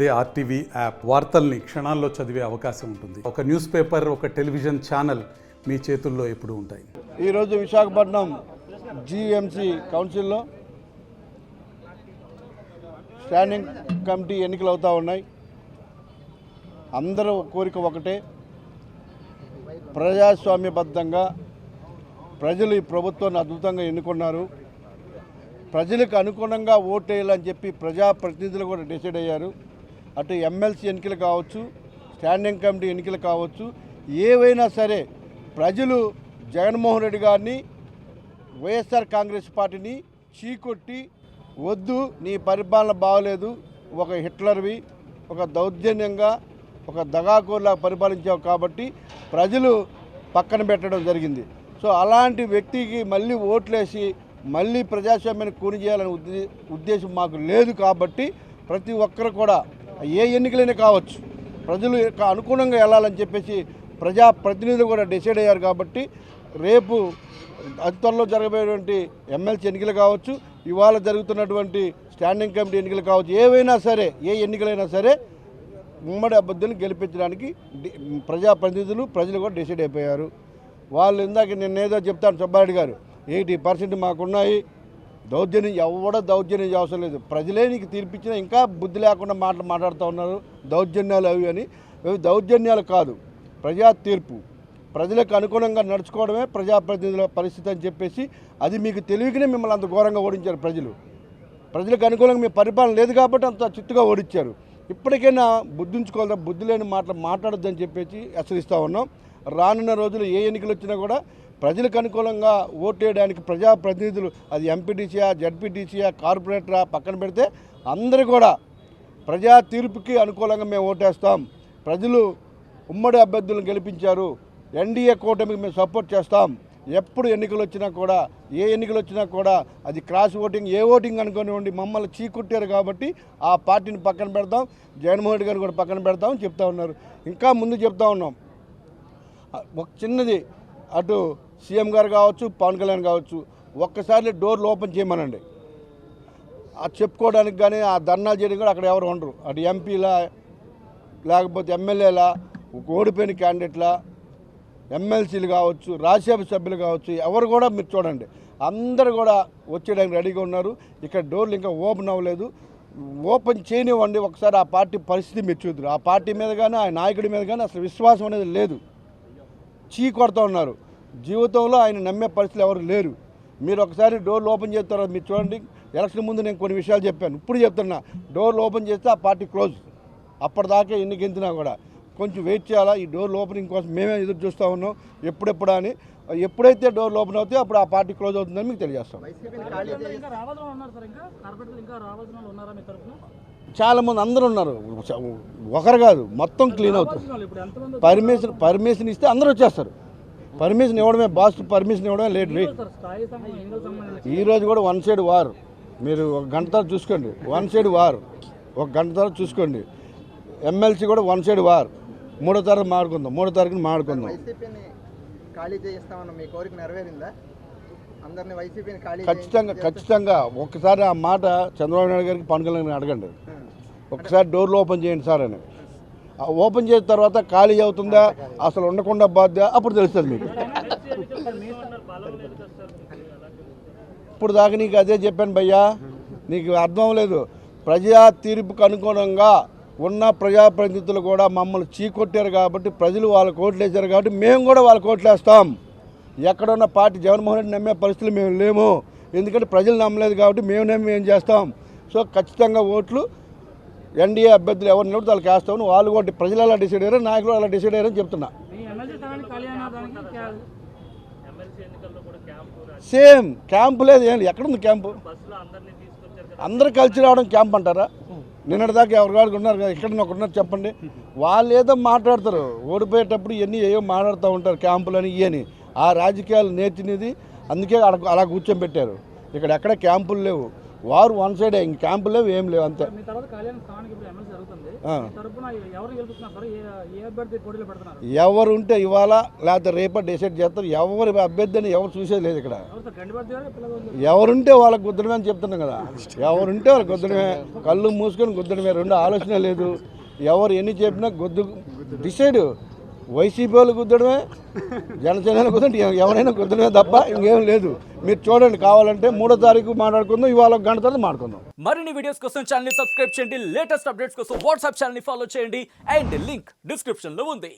అదే RTV app వార్తల్ని క్షణాల్లో చదివే అవకాశం ఉంటుంది. ఒక న్యూస్ పేపర్, ఒక టెలివిజన్ ఛానల్ మీ చేతుల్లో ఎప్పుడూ ఉంటాయి. ఈరోజు విశాఖపట్నం జీఎంసీ కౌన్సిల్లో స్టాండింగ్ కమిటీ ఎన్నికలు అవుతూ ఉన్నాయి. అందరూ కోరిక ఒకటే, ప్రజాస్వామ్యబద్ధంగా ప్రజలు ఈ ప్రభుత్వాన్ని అద్భుతంగా ఎన్నుకున్నారు. ప్రజలకు అనుగుణంగా ఓటేయాలని చెప్పి ప్రజాప్రతినిధులు కూడా డిసైడ్ అయ్యారు. అటు ఎమ్మెల్సీ ఎన్నికలు కావచ్చు, స్టాండింగ్ కమిటీ ఎన్నికలు కావచ్చు, ఏవైనా సరే ప్రజలు జగన్మోహన్ రెడ్డి గారిని, వైఎస్ఆర్ కాంగ్రెస్ పార్టీని చీకొట్టి, వద్దు నీ పరిపాలన బాగలేదు, ఒక హిట్లర్వి, ఒక దౌర్జన్యంగా, ఒక దగాకోర్లా పరిపాలించావు కాబట్టి ప్రజలు పక్కన పెట్టడం జరిగింది. సో అలాంటి వ్యక్తికి మళ్ళీ ఓట్లేసి మళ్ళీ ప్రజాస్వామ్యాన్ని కూని చేయాలనే ఉద్దేశం మాకు లేదు. కాబట్టి ప్రతి ఒక్కరు కూడా ఏ ఎన్నికలైనా కావచ్చు, ప్రజలు అనుగుణంగా వెళ్ళాలని చెప్పేసి ప్రజాప్రతినిధులు కూడా డిసైడ్ అయ్యారు. కాబట్టి రేపు అతి త్వరలో జరగబోయేటువంటి ఎమ్మెల్సీ ఎన్నికలు కావచ్చు, ఇవాళ జరుగుతున్నటువంటి స్టాండింగ్ కమిటీ ఎన్నికలు కావచ్చు, ఏవైనా సరే, ఏ ఎన్నికలైనా సరే ఉమ్మడి అభ్యర్థులను గెలిపించడానికి ప్రజాప్రతినిధులు, ప్రజలు కూడా డిసైడ్ అయిపోయారు. వాళ్ళు ఇందాక నిన్నేదో చెప్తాను సుబ్బారెడ్డి గారు, 80% మాకున్నాయి, దౌర్జన్యం అవసరం లేదు, ప్రజలే నీకు తీర్పిచ్చినా ఇంకా బుద్ధి లేకుండా మాట్లాడుతూ ఉన్నారు, దౌర్జన్యాలు అవి అని. అవి దౌర్జన్యాలు కాదు, ప్రజా తీర్పు. ప్రజలకు అనుగుణంగా నడుచుకోవడమే ప్రజాప్రతినిధుల పరిస్థితి అని చెప్పేసి, అది మీకు తెలియకనే మిమ్మల్ని అంత ఘోరంగా ఓడించారు ప్రజలు. ప్రజలకు అనుకూలంగా మీ పరిపాలన లేదు కాబట్టి అంత చిత్తుగా ఓడించారు. ఇప్పటికైనా బుద్ధించుకోవాలి, బుద్ధి లేని మాట్లాడొద్దని చెప్పేసి హెచ్చరిస్తూ ఉన్నాం. రానున్న రోజులు ఏ ఎన్నికలు వచ్చినా కూడా ప్రజలకు అనుకూలంగా ఓటేయడానికి ప్రజాప్రతినిధులు, అది ఎంపీటీసీయా, జడ్పీటీసీయా, కార్పొరేటరా పక్కన పెడితే అందరూ కూడా ప్రజా తీర్పుకి అనుకూలంగా మేము ఓటేస్తాం. ప్రజలు ఉమ్మడి అభ్యర్థులను గెలిపించారు, ఎన్డీఏ కూటమికి మేము సపోర్ట్ చేస్తాం. ఎప్పుడు ఎన్నికలు వచ్చినా కూడా, ఏ ఎన్నికలు వచ్చినా కూడా అది క్రాస్ ఓటింగ్, ఏ ఓటింగ్ అనుకోనివ్వండి, మమ్మల్ని చీకొట్టారు కాబట్టి ఆ పార్టీని పక్కన పెడతాం, జగన్మోహన్ రెడ్డి గారిని కూడా పక్కన పెడతామని చెప్తా ఉన్నారు. ఇంకా ముందు చెప్తా ఉన్నాం, ఒక చిన్నది, అటు సీఎం గారు కావచ్చు, పవన్ కళ్యాణ్ కావచ్చు, ఒక్కసారి డోర్లు ఓపెన్ చేయమనండి. అది చెప్పుకోవడానికి కానీ, ఆ ధర్నాలు చేయడానికి కూడా అక్కడ ఎవరు ఉండరు. అటు ఎంపీలా, లేకపోతే ఎమ్మెల్యేలా, ఓడిపోయిన క్యాండిడేట్లా, ఎమ్మెల్సీలు కావచ్చు, రాజ్యసభ సభ్యులు కావచ్చు, ఎవరు కూడా మీరు చూడండి, అందరూ కూడా వచ్చేయడానికి రెడీగా ఉన్నారు. ఇక్కడ డోర్లు ఇంకా ఓపెన్ అవ్వలేదు, ఓపెన్ చేయనివ్వండి. ఒకసారి ఆ పార్టీ పరిస్థితి మీరు చూద్దరు. ఆ పార్టీ మీద కానీ, ఆ నాయకుడి మీద కానీ అసలు విశ్వాసం అనేది లేదు, కొడుతూ ఉన్నారు. జీవితంలో ఆయన నమ్మే పరిస్థితులు ఎవరు లేరు. మీరు ఒకసారి డోర్లు ఓపెన్ చేస్తారో మీరు చూడండి. ఎలక్షన్ ముందు నేను కొన్ని విషయాలు చెప్పాను, ఇప్పుడు చెప్తున్నా, డోర్లు ఓపెన్ చేస్తే ఆ పార్టీ క్లోజ్. అప్పటిదాకా ఎన్ని గెంతినా కూడా కొంచెం వెయిట్ చేయాలా. ఈ డోర్లు ఓపెనింగ్ కోసం మేమే ఎదురు చూస్తూ ఉన్నాం, ఎప్పుడెప్పుడు అని. ఎప్పుడైతే డోర్లు ఓపెన్ అవుతాయో అప్పుడు ఆ పార్టీ క్లోజ్ అవుతుందని మీకు తెలియజేస్తాం. చాలామంది అందరూ ఉన్నారు, ఒకరు కాదు, మొత్తం క్లీన్ అవుతుంది. పర్మిషన్ ఇస్తే అందరూ వచ్చేస్తారు. పర్మిషన్ ఇవ్వడమే బాస్, పర్మిషన్ ఇవ్వడమే లేట్. ఈరోజు కూడా వన్ సైడ్ వార్. మీరు ఒక గంట తర్వాత చూసుకోండి, వన్ సైడ్ వార్. ఒక గంట తర్వాత చూసుకోండి. ఎమ్మెల్సీ కూడా వన్ సైడ్ వార్. 3వ తారీఖు మాడుకుందాం, 3వ తారీఖున మాడుకుందాం. ఖచ్చితంగా ఒక్కసారి ఆ మాట చంద్రబాబు నాయుడు గారికి, పవన్ కళ్యాణ్ గారికి అడగండి. ఒకసారి డోర్లు ఓపెన్ చేయండి సార్ అని. ఓపెన్ చేసిన తర్వాత ఖాళీ అవుతుందా, అసలు ఉండకుండా బాధ్యత, అప్పుడు తెలుస్తుంది మీకు. ఇప్పుడు దాకా నీకు అదే చెప్పాను భయ్యా, నీకు అర్థం అవ్వలేదు. ప్రజా తీర్పుకు అనుగుణంగా ఉన్న ప్రజాప్రతినిధులు కూడా మమ్మల్ని చీకొట్టారు కాబట్టి, ప్రజలు వాళ్ళకి ఓట్లు వేశారు కాబట్టి మేము కూడా వాళ్ళకి ఓట్లు వేస్తాం. ఎక్కడున్న పార్టీ జగన్మోహన్ రెడ్డి నమ్మే పరిస్థితులు మేము లేము, ఎందుకంటే ప్రజలు నమ్మలేదు కాబట్టి మేము చేస్తాం. సో ఖచ్చితంగా ఓట్లు ఎన్డీఏ అభ్యర్థులు ఎవరు నిలబడితే వాళ్ళకి వేస్తామని వాళ్ళు కూడా ప్రజలు అలా డిసైడ్ అయ్యారు, నాయకులు అలా డిసైడ్ అయ్యారని చెప్తున్నా. సేమ్ క్యాంపు లేదు, ఏం ఎక్కడుంది క్యాంపు? అందరు కలిసి రావడం క్యాంప్ అంటారా? నిన్నటిదాకా ఎవరు ఉన్నారు కదా, ఇక్కడ ఒకరున్నారు చెప్పండి. వాళ్ళు ఏదో మాట్లాడతారు, ఓడిపోయేటప్పుడు ఇవన్నీ ఏవో మాట్లాడుతూ ఉంటారు, క్యాంపులని ఇవని. ఆ రాజకీయాలు నేర్చినది, అందుకే అలా కూర్చొని పెట్టారు. ఇక్కడ ఎక్కడ క్యాంపులు లేవు. వారు వన్ సైడే ఇంక క్యాంపులు లేవు ఏం లేవు అంతే. మీ తర్వాత కళ్యాణ్ స్థానానికి ఇప్పుడు ఎమ్మెల్సీ జరుగుతుంది. ఆ. మీ తరపున ఎవరు గెలుపుతున్నారు సార్? ఏ అభ్యర్థి పోటీలో పెడుతున్నారు? ఎవరు ఉంటే ఇవాళ లేకపోతే రేపటి డిసైడ్ చేస్తారు. ఎవరి అభ్యర్థిని ఎవరు చూసేది లేదు ఇక్కడ. ఎవరు సార్? గండిపతి గారు పిల్లలు ఎవరుంటే వాళ్ళకి గుద్దడమే అని చెప్తున్నాం కదా. ఎవరుంటే వాళ్ళకి గుద్దడమే, కళ్ళు మూసుకొని గుద్దడమే, రెండు ఆలోచన లేదు. ఎవరు ఎన్ని చెప్పినా గుద్దు డిసైడ్. వైసీపీ వాళ్ళు గుద్దడమే, జనసేన కుదంటే ఎవరైనా గుద్దడమే తప్ప ఇంకేం లేదు. మీరు చూడండి, కావాలంటే 3వ తారీఖు మాట్లాడుకుందాం, ఇవాళ ఒక గంట తర్వాత మాట్లాడుకుందాం. మరిన్ని వీడియోస్ కోసం ఛానల్ ని సబ్స్క్రైబ్ చేయండి, లేటెస్ట్ అప్డేట్స్ కోసం వాట్సాప్ ఛానల్ ని ఫాలో చేయండి అండ్ లింక్ డిస్క్రిప్షన్ లో ఉంది.